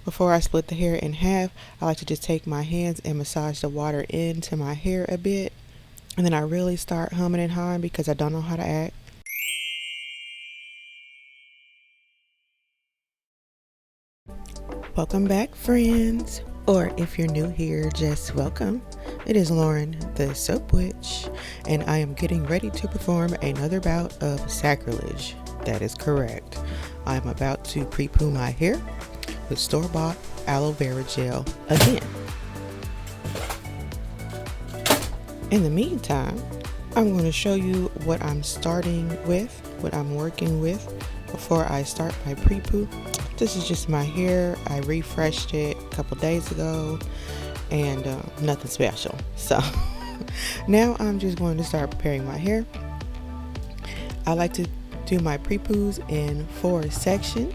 Before I split the hair in half, I like to just take my hands and massage the water into my hair a bit. And then I really start humming and hawing because I don't know how to act. Welcome back, friends. Or if you're new here, just welcome. It is Lauren, the Soap Witch, and I am getting ready to perform another bout of sacrilege. That is correct. I'm about to pre-poo my hair with store-bought aloe vera gel again. In the meantime, I'm going to show you what I'm starting with, what I'm working with before I start my pre-poo. This is just my hair. I refreshed it a couple days ago and nothing special. So now I'm just going to start preparing my hair. I like to do my pre-poos in 4 sections.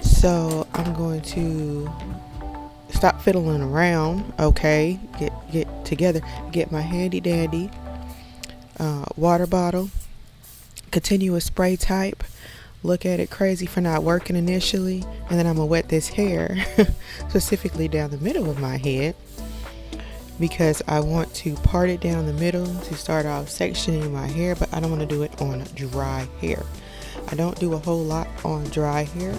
So I'm going to stop fiddling around, okay? Get together, get my handy dandy water bottle, continuous spray type. Look at it crazy for not working initially, and then I'm gonna wet this hair specifically down the middle of my head because I want to part it down the middle to start off sectioning my hair, but I don't want to do it on dry hair. I don't do a whole lot on dry hair,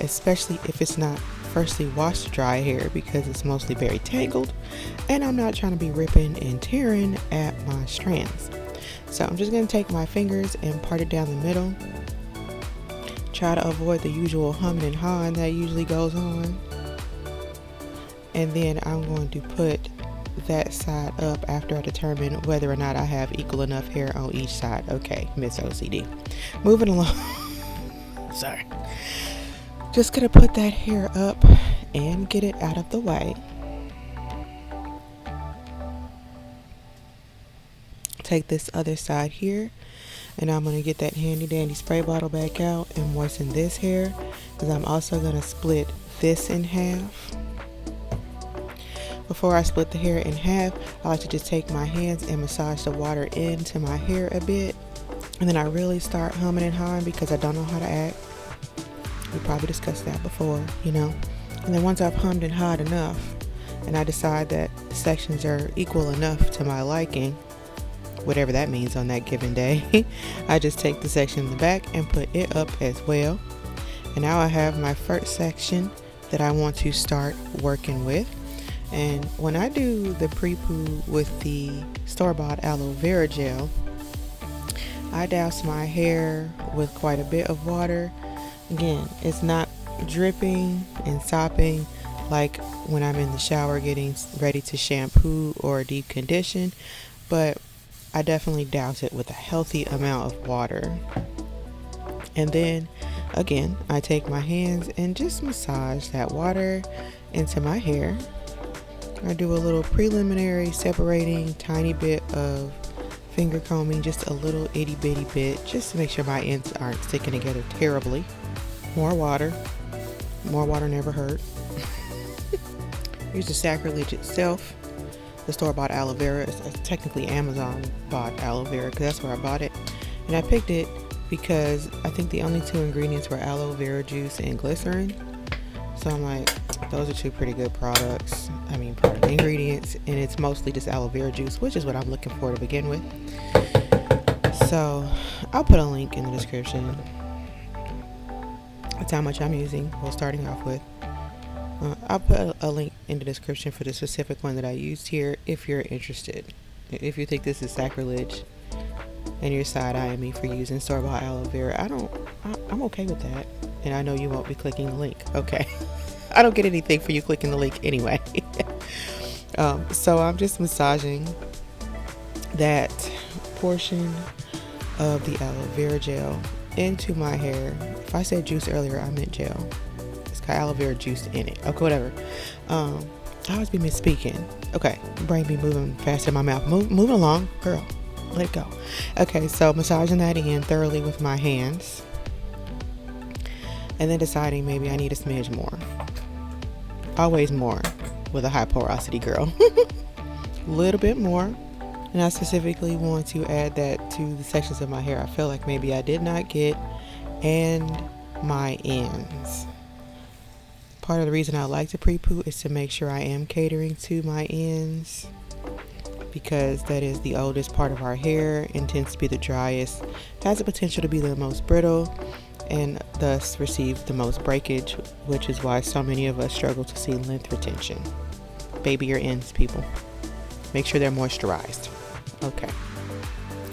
especially if it's not freshly washed dry hair, because it's mostly very tangled and I'm not trying to be ripping and tearing at my strands. So I'm just going to take my fingers and part it down the middle. Try to avoid the usual humming and hawing that usually goes on. And then I'm going to put that side up after I determine whether or not I have equal enough hair on each side. Okay, Miss OCD. Moving along. Sorry. Just gonna put that hair up and get it out of the way. Take this other side here, and I'm gonna get that handy dandy spray bottle back out and moisten this hair, because I'm also gonna split this in half. Before I split the hair in half, I like to just take my hands and massage the water into my hair a bit, and then I really start humming and hawing because I don't know how to act. We probably discussed that before, you know. And then once I've hummed and hawed enough, and I decide that the sections are equal enough to my liking, whatever that means on that given day, I just take the section in the back and put it up as well. And now I have my first section that I want to start working with. And when I do the pre-poo with the store-bought aloe vera gel, I douse my hair with quite a bit of water. Again, it's not dripping and sopping like when I'm in the shower getting ready to shampoo or deep condition, but I definitely douse it with a healthy amount of water. And then again, I take my hands and just massage that water into my hair. I do a little preliminary separating tiny bit of finger combing, just a little itty bitty bit, just to make sure my ends aren't sticking together terribly. More water never hurt. Here's the sacrilege itself. The store-bought aloe vera is technically Amazon bought aloe vera, because that's where I bought it. And I picked it because I think the only 2 ingredients were aloe vera juice and glycerin. So I'm like, those are 2 pretty good product ingredients, and it's mostly just aloe vera juice, which is what I'm looking for to begin with. So I'll put a link in the description. That's how much I'm using, well, starting off with. I'll put a link in the description for the specific one that I used here if you're interested. If you think this is sacrilege and you're side-eyeing me for using store-bought aloe vera, I'm okay with that. And I know you won't be clicking the link. Okay. I don't get anything for you clicking the link anyway. So I'm just massaging that portion of the aloe vera gel into my hair. If I said juice earlier, I meant gel. It's got aloe vera juice in it. Okay, whatever. I always be misspeaking. Okay, brain be moving fast in my mouth. Moving along, girl. Let it go. Okay, so massaging that in thoroughly with my hands, and then deciding maybe I need a smidge more. Always more with a high porosity girl. A little bit more. And I specifically want to add that to the sections of my hair I feel like maybe I did not get, and my ends. Part of the reason I like to pre-poo is to make sure I am catering to my ends, because that is the oldest part of our hair and tends to be the driest, has the potential to be the most brittle, and thus receive the most breakage, which is why so many of us struggle to see length retention. Baby your ends, people. Make sure they're moisturized. Okay.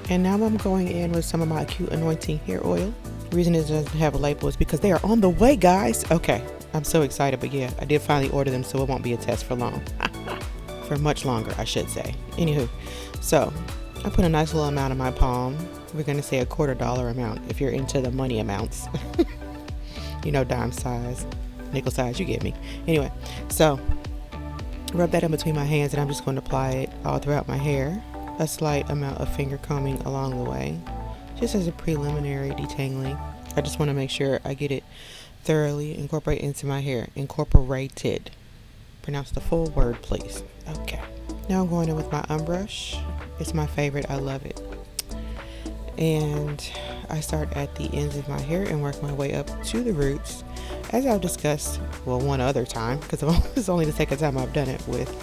And now I'm going in with some of my Acute Anointing Hair Oil. The reason it doesn't have a label is because they are on the way, guys. Okay. I'm so excited, but yeah, I did finally order them, so it won't be a test for long. For much longer, I should say. Anywho, so I put a nice little amount in my palm. We're going to say a $quarter amount if you're into the money amounts. You know, dime size, nickel size, you get me. Anyway, so rub that in between my hands, and I'm just going to apply it all throughout my hair. A slight amount of finger combing along the way, just as a preliminary detangling. I just want to make sure I get it thoroughly incorporated into my hair. Incorporated. Pronounce the full word, please. Okay. Now I'm going in with my unbrush. It's my favorite. I love it. And I start at the ends of my hair and work my way up to the roots. As I've discussed, well, one other time, because it's only the second time I've done it, with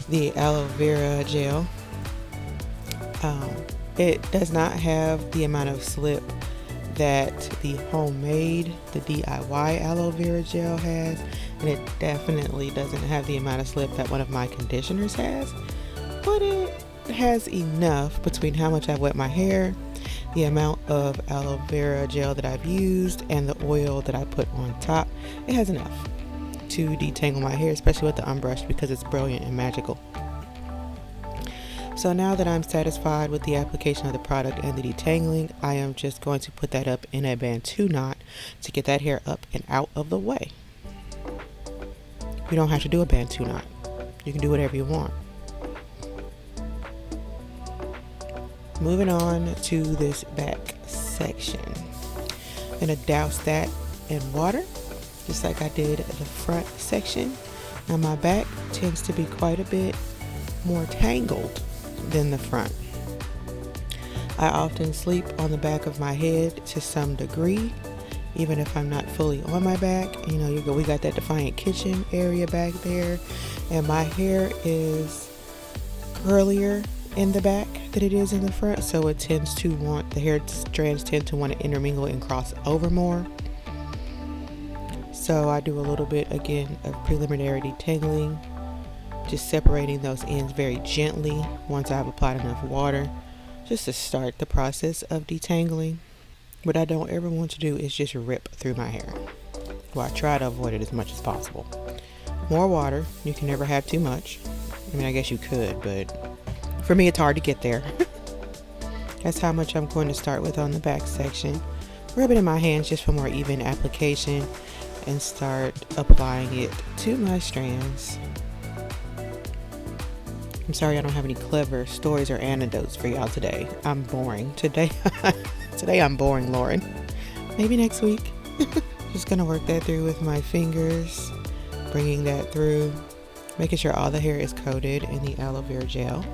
the aloe vera gel. It does not have the amount of slip that the homemade, the DIY aloe vera gel has, and it definitely doesn't have the amount of slip that one of my conditioners has, but it has enough between how much I've wet my hair, the amount of aloe vera gel that I've used, and the oil that I put on top. It has enough to detangle my hair, especially with the unbrushed, because it's brilliant and magical. So now that I'm satisfied with the application of the product and the detangling, I am just going to put that up in a Bantu knot to get that hair up and out of the way. You don't have to do a Bantu knot. You can do whatever you want. Moving on to this back section. I'm going to douse that in water, just like I did the front section. Now my back tends to be quite a bit more tangled than the front. I often sleep on the back of my head to some degree, even if I'm not fully on my back. You know, we got that defiant kitchen area back there, and my hair is curlier in the back than it is in the front, so it tends to want, the hair strands tend to want to intermingle and cross over more. So I do a little bit again of preliminary detangling, just separating those ends very gently once I've applied enough water, just to start the process of detangling. What I don't ever want to do is just rip through my hair. Well, I try to avoid it as much as possible. More water. You can never have too much. I mean, I guess you could, but for me it's hard to get there. That's how much I'm going to start with on the back section. Rub it in my hands just for more even application, and start applying it to my strands. I'm sorry I don't have any clever stories or anecdotes for y'all today. I'm boring. Today I'm boring, Lauren. Maybe next week. Just gonna work that through with my fingers, bringing that through, making sure all the hair is coated in the aloe vera gel.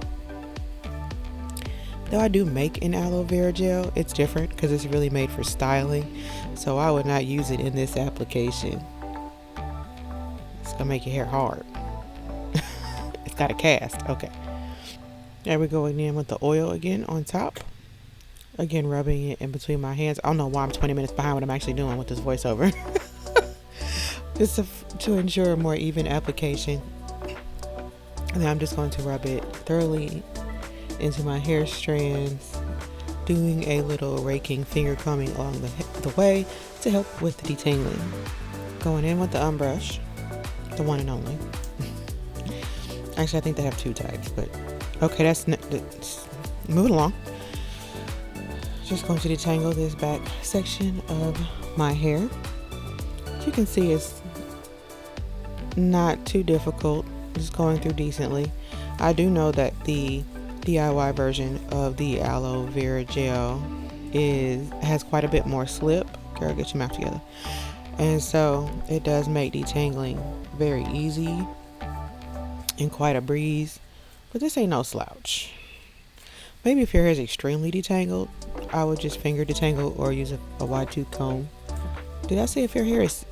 Though I do make an aloe vera gel, it's different because it's really made for styling, so I would not use it in this application. It's gonna make your hair hard. Got a cast. Okay. There we go again with the oil again on top. Again, rubbing it in between my hands. I don't know why I'm 20 minutes behind what I'm actually doing with this voiceover. Just to ensure a more even application. And then I'm just going to rub it thoroughly into my hair strands, doing a little raking finger combing along the way to help with the detangling. Going in with the unbrush, the one and only. Actually, I think they have two types, but okay, that's moving along. Just going to detangle this back section of my hair. As you can see, it's not too difficult. Just going through decently. I do know that the DIY version of the aloe vera gel has quite a bit more slip. Girl, get your mouth together. And so it does make detangling very easy and quite a breeze, but this ain't no slouch. Maybe if your hair is extremely detangled, I would just finger detangle or use a wide tooth comb. Did I say if your hair is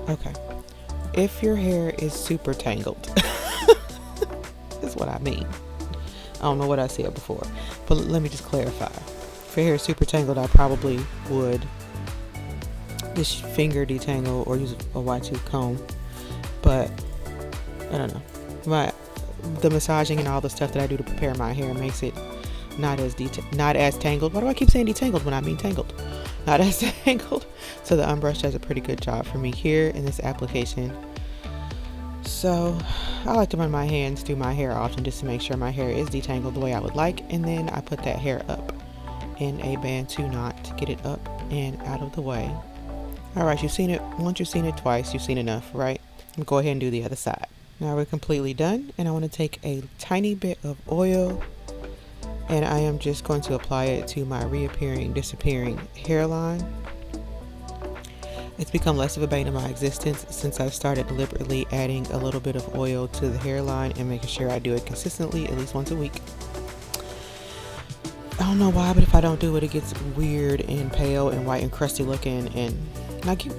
Okay. If your hair is super tangled, that's what I mean. I don't know what I said before, but let me just clarify. If your hair is super tangled, I probably would just finger detangle or use a wide tooth comb. But I don't know. The massaging and all the stuff that I do to prepare my hair makes it not as tangled. Why do I keep saying detangled when I mean tangled? Not as tangled. So the unbrush does a pretty good job for me here in this application. So I like to run my hands through my hair often just to make sure my hair is detangled the way I would like, and then I put that hair up in a Bantu knot to get it up and out of the way. Alright, you've seen it once, you've seen it twice, you've seen enough, right? Go ahead and do the other side. Now we're completely done, and I want to take a tiny bit of oil, and I am just going to apply it to my reappearing, disappearing hairline. It's become less of a bane of my existence since I've started deliberately adding a little bit of oil to the hairline and making sure I do it consistently at least once a week. I don't know why, but if I don't do it, it gets weird and pale and white and crusty looking and not cute.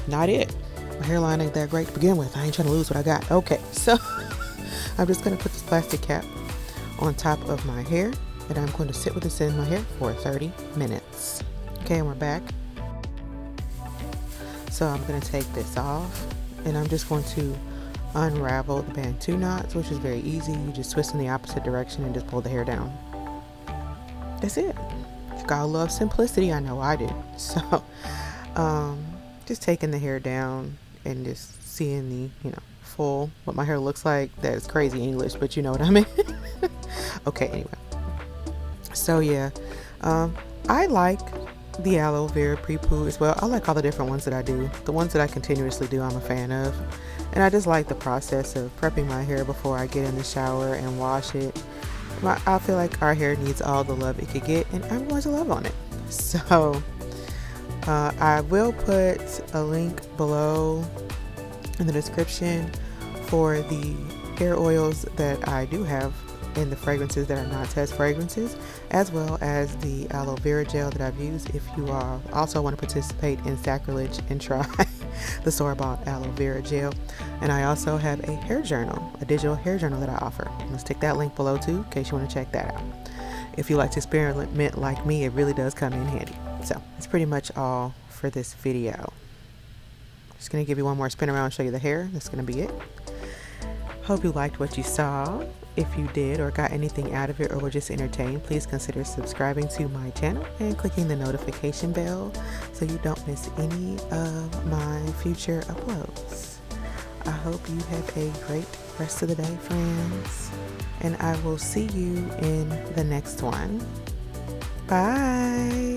Not it. My hairline ain't that great to begin with. I ain't trying to lose what I got. Okay, so I'm just going to put this plastic cap on top of my hair, and I'm going to sit with this in my hair for 30 minutes. Okay, and we're back. So I'm going to take this off, and I'm just going to unravel the Bantu knots, which is very easy. You just twist in the opposite direction and just pull the hair down. That's it. You gotta love simplicity. I know I do. So just taking the hair down and just seeing the, full, what my hair looks like. That is crazy English, but you know what I mean. Okay, anyway. So yeah, I like the Aloe Vera pre-poo as well. I like all the different ones that I do. The ones that I continuously do, I'm a fan of. And I just like the process of prepping my hair before I get in the shower and wash it. I feel like our hair needs all the love it could get, and I'm going to love on it. So I will put a link below in the description for the hair oils that I do have and the fragrances that are not test fragrances, as well as the aloe vera gel that I've used if you also want to participate in sacrilege and try the store-bought aloe vera gel. And I also have a hair journal, a digital hair journal that I offer. Let's stick that link below too in case you want to check that out. If you like to experiment like me, it really does come in handy. So that's pretty much all for this video. Just going to give you one more spin around and show you the hair. That's going to be it. Hope you liked what you saw. If you did or got anything out of it or were just entertained, please consider subscribing to my channel and clicking the notification bell so you don't miss any of my future uploads. I hope you have a great rest of the day, friends, and I will see you in the next one. Bye.